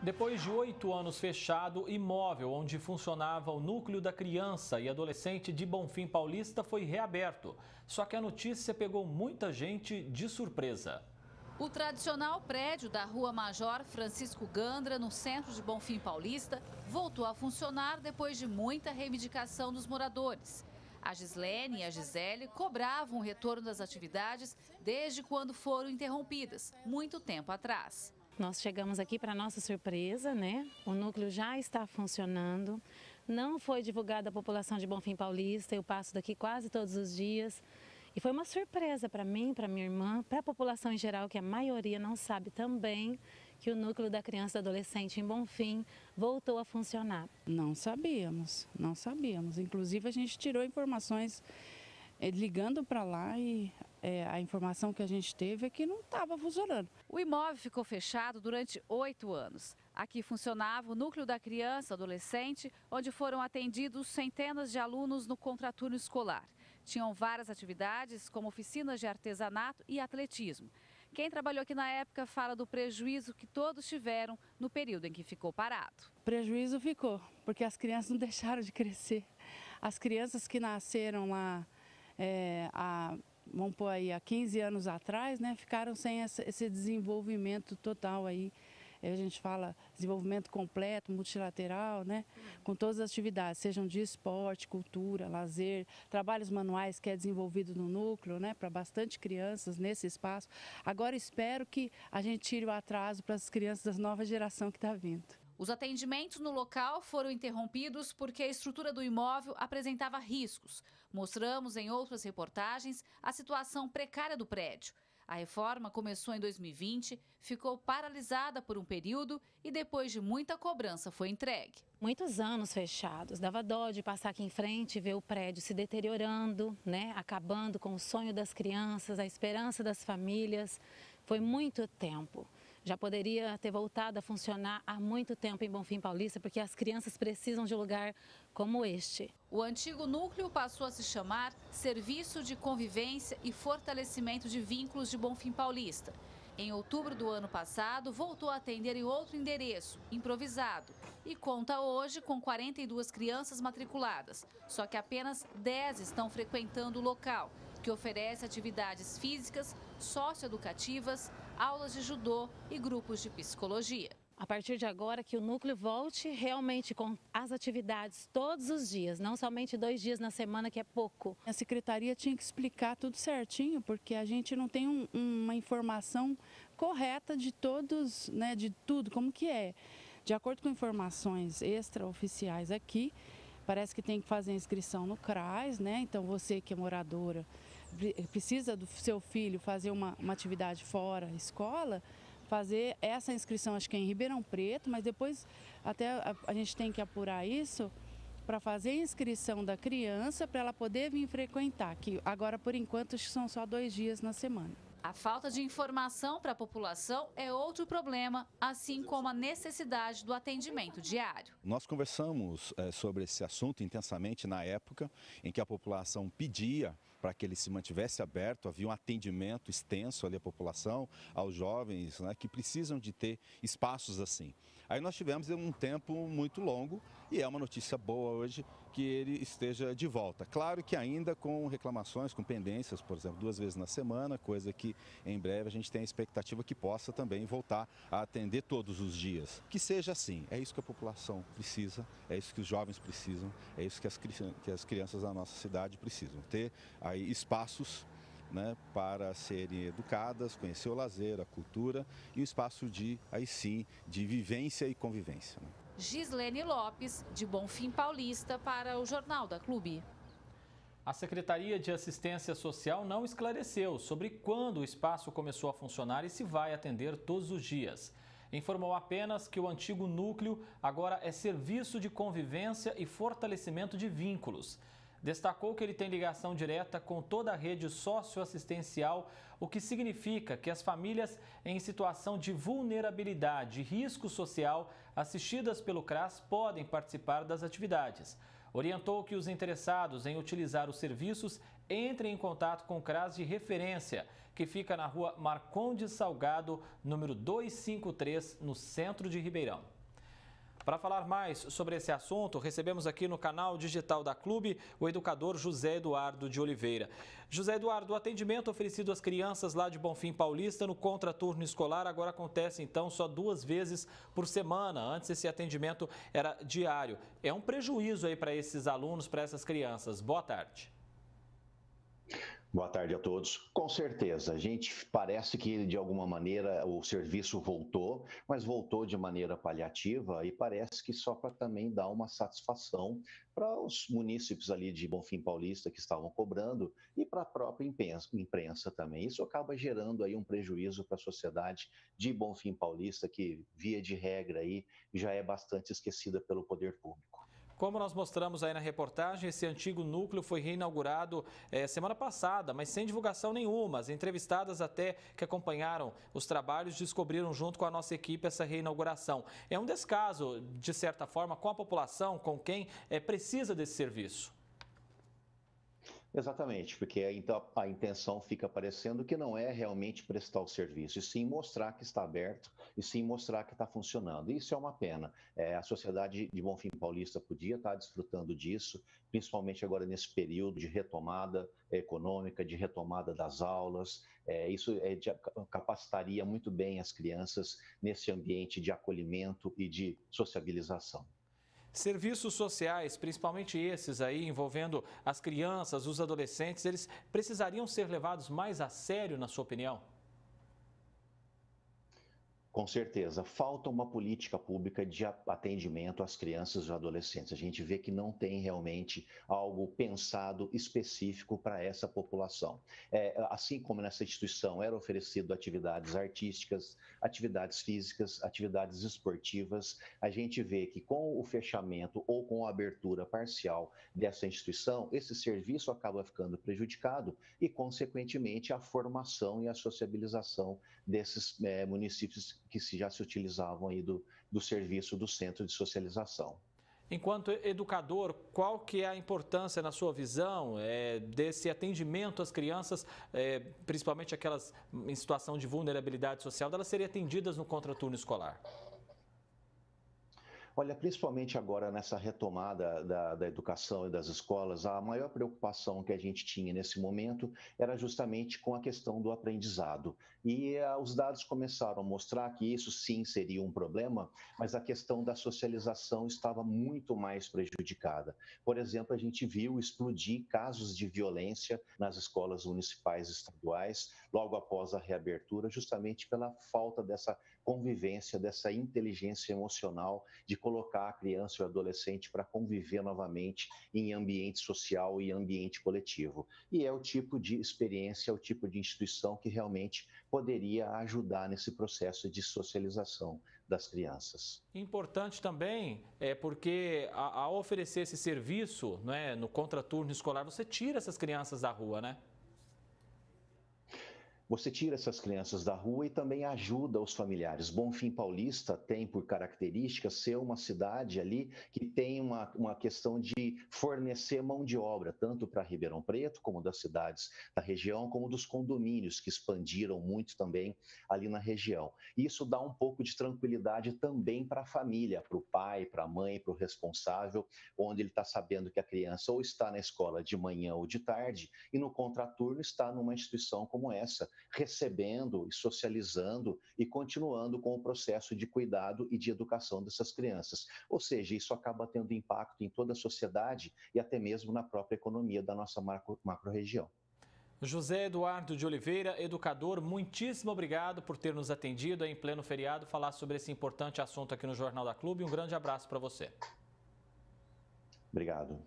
Depois de 8 anos fechado, o imóvel onde funcionava o núcleo da criança e adolescente de Bonfim Paulista foi reaberto. Só que a notícia pegou muita gente de surpresa. O tradicional prédio da Rua Major Francisco Gandra, no centro de Bonfim Paulista, voltou a funcionar depois de muita reivindicação dos moradores. A Gislene e a Gisele cobravam o retorno das atividades desde quando foram interrompidas, muito tempo atrás. Nós chegamos aqui para nossa surpresa, né? O núcleo já está funcionando, não foi divulgado à população de Bonfim Paulista, eu passo daqui quase todos os dias. E foi uma surpresa para mim, para minha irmã, para a população em geral, que a maioria não sabe também que o núcleo da criança e adolescente em Bonfim voltou a funcionar. Não sabíamos. Inclusive a gente tirou informações ligando para lá e a informação que a gente teve é que não estava funcionando. O imóvel ficou fechado durante 8 anos. Aqui funcionava o núcleo da criança e adolescente, onde foram atendidos centenas de alunos no contraturno escolar. Tinham várias atividades, como oficinas de artesanato e atletismo. Quem trabalhou aqui na época fala do prejuízo que todos tiveram no período em que ficou parado. Prejuízo ficou, porque as crianças não deixaram de crescer. As crianças que nasceram lá vamos pôr aí há 15 anos atrás, né, ficaram sem esse desenvolvimento total aí. A gente fala desenvolvimento completo, multilateral, né, com todas as atividades, sejam de esporte, cultura, lazer, trabalhos manuais que é desenvolvido no núcleo, né, para bastante crianças nesse espaço. Agora espero que a gente tire o atraso para as crianças da nova geração que está vindo. Os atendimentos no local foram interrompidos porque a estrutura do imóvel apresentava riscos. Mostramos em outras reportagens a situação precária do prédio. A reforma começou em 2020, ficou paralisada por um período e depois de muita cobrança foi entregue. Muitos anos fechados, dava dó de passar aqui em frente e ver o prédio se deteriorando, né? Acabando com o sonho das crianças, a esperança das famílias. Foi muito tempo. Já poderia ter voltado a funcionar há muito tempo em Bonfim Paulista, porque as crianças precisam de um lugar como este. O antigo núcleo passou a se chamar Serviço de Convivência e Fortalecimento de Vínculos de Bonfim Paulista. Em outubro do ano passado, voltou a atender em outro endereço, improvisado, e conta hoje com 42 crianças matriculadas, só que apenas 10 estão frequentando o local, que oferece atividades físicas, socioeducativas, aulas de judô e grupos de psicologia. A partir de agora que o núcleo volte realmente com as atividades todos os dias, não somente 2 dias na semana, que é pouco. A secretaria tinha que explicar tudo certinho, porque a gente não tem uma informação correta de todos, né, de tudo, como que é. De acordo com informações extraoficiais aqui, parece que tem que fazer inscrição no CRAS, né? Então você que é moradora, precisa do seu filho fazer uma atividade fora da escola, fazer essa inscrição, acho que é em Ribeirão Preto, mas depois até a gente tem que apurar isso para fazer a inscrição da criança para ela poder vir frequentar, que agora por enquanto são só 2 dias na semana. A falta de informação para a população é outro problema, assim como a necessidade do atendimento diário. Nós conversamos sobre esse assunto intensamente na época em que a população pedia para que ele se mantivesse aberto, havia um atendimento extenso ali à população, aos jovens, né, que precisam de ter espaços assim. Aí nós tivemos um tempo muito longo e é uma notícia boa hoje que ele esteja de volta. Claro que ainda com reclamações, com pendências, por exemplo, 2 vezes na semana, coisa que em breve a gente tem a expectativa que possa também voltar a atender todos os dias. Que seja assim, é isso que a população precisa, é isso que os jovens precisam, é isso que as crianças da nossa cidade precisam. Ter aí espaços, né, para serem educadas, conhecer o lazer, a cultura e um espaço de, aí sim, de vivência e convivência. Né? Gislene Lopes, de Bonfim Paulista, para o Jornal da Clube. A Secretaria de Assistência Social não esclareceu sobre quando o espaço começou a funcionar e se vai atender todos os dias. Informou apenas que o antigo núcleo agora é Serviço de Convivência e Fortalecimento de Vínculos. Destacou que ele tem ligação direta com toda a rede socioassistencial, o que significa que as famílias em situação de vulnerabilidade e risco social assistidas pelo CRAS podem participar das atividades. Orientou que os interessados em utilizar os serviços entre em contato com o CRAS de referência, que fica na rua Marcondes Salgado, número 253, no centro de Ribeirão. Para falar mais sobre esse assunto, recebemos aqui no canal digital da Clube o educador José Eduardo de Oliveira. José Eduardo, o atendimento oferecido às crianças lá de Bonfim Paulista no contraturno escolar agora acontece então só 2 vezes por semana. Antes esse atendimento era diário. É um prejuízo aí para esses alunos, para essas crianças. Boa tarde. Boa tarde a todos. Com certeza, a gente parece que de alguma maneira o serviço voltou, mas voltou de maneira paliativa e parece que só para também dar uma satisfação para os munícipes ali de Bonfim Paulista que estavam cobrando e para a própria imprensa também. Isso acaba gerando aí um prejuízo para a sociedade de Bonfim Paulista que, via de regra, aí, já é bastante esquecida pelo poder público. Como nós mostramos aí na reportagem, esse antigo núcleo foi reinaugurado semana passada, mas sem divulgação nenhuma. As entrevistadas até que acompanharam os trabalhos descobriram junto com a nossa equipe essa reinauguração. É um descaso, de certa forma, com a população, com quem precisa desse serviço. Exatamente, porque então a intenção fica parecendo que não é realmente prestar o serviço, e sim mostrar que está aberto, e sim mostrar que está funcionando. Isso é uma pena. A sociedade de Bonfim Paulista podia estar desfrutando disso, principalmente agora nesse período de retomada econômica, de retomada das aulas. Isso capacitaria muito bem as crianças nesse ambiente de acolhimento e de sociabilização. Serviços sociais, principalmente esses aí envolvendo as crianças, os adolescentes, eles precisariam ser levados mais a sério, na sua opinião? Com certeza, falta uma política pública de atendimento às crianças e adolescentes. A gente vê que não tem realmente algo pensado específico para essa população. Assim como nessa instituição era oferecido atividades artísticas, atividades físicas, atividades esportivas, a gente vê que com o fechamento ou com a abertura parcial dessa instituição, esse serviço acaba ficando prejudicado e, consequentemente, a formação e a sociabilização desses municípios que já se utilizavam aí do serviço do centro de socialização. Enquanto educador, qual que é a importância, na sua visão, desse atendimento às crianças, principalmente aquelas em situação de vulnerabilidade social, delas serem atendidas no contraturno escolar? Olha, principalmente agora nessa retomada da educação e das escolas, a maior preocupação que a gente tinha nesse momento era justamente com a questão do aprendizado. E os dados começaram a mostrar que isso sim seria um problema, mas a questão da socialização estava muito mais prejudicada. Por exemplo, a gente viu explodir casos de violência nas escolas municipais e estaduais, logo após a reabertura, justamente pela falta dessa convivência, dessa inteligência emocional de colocar a criança e o adolescente para conviver novamente em ambiente social e ambiente coletivo. E é o tipo de experiência, é o tipo de instituição que realmente poderia ajudar nesse processo de socialização das crianças. Importante também porque ao oferecer esse serviço, né, no contraturno escolar, você tira essas crianças da rua, né? Você tira essas crianças da rua e também ajuda os familiares. Bonfim Paulista tem por característica ser uma cidade ali que tem uma questão de fornecer mão de obra, tanto para Ribeirão Preto, como das cidades da região, como dos condomínios, que expandiram muito também ali na região. Isso dá um pouco de tranquilidade também para a família, para o pai, para a mãe, para o responsável, onde ele está sabendo que a criança ou está na escola de manhã ou de tarde, e no contraturno está numa instituição como essa, recebendo e socializando e continuando com o processo de cuidado e de educação dessas crianças. Ou seja, isso acaba tendo impacto em toda a sociedade e até mesmo na própria economia da nossa macro-região. José Eduardo de Oliveira, educador, muitíssimo obrigado por ter nos atendido em pleno feriado, falar sobre esse importante assunto aqui no Jornal da Clube. Um grande abraço para você. Obrigado.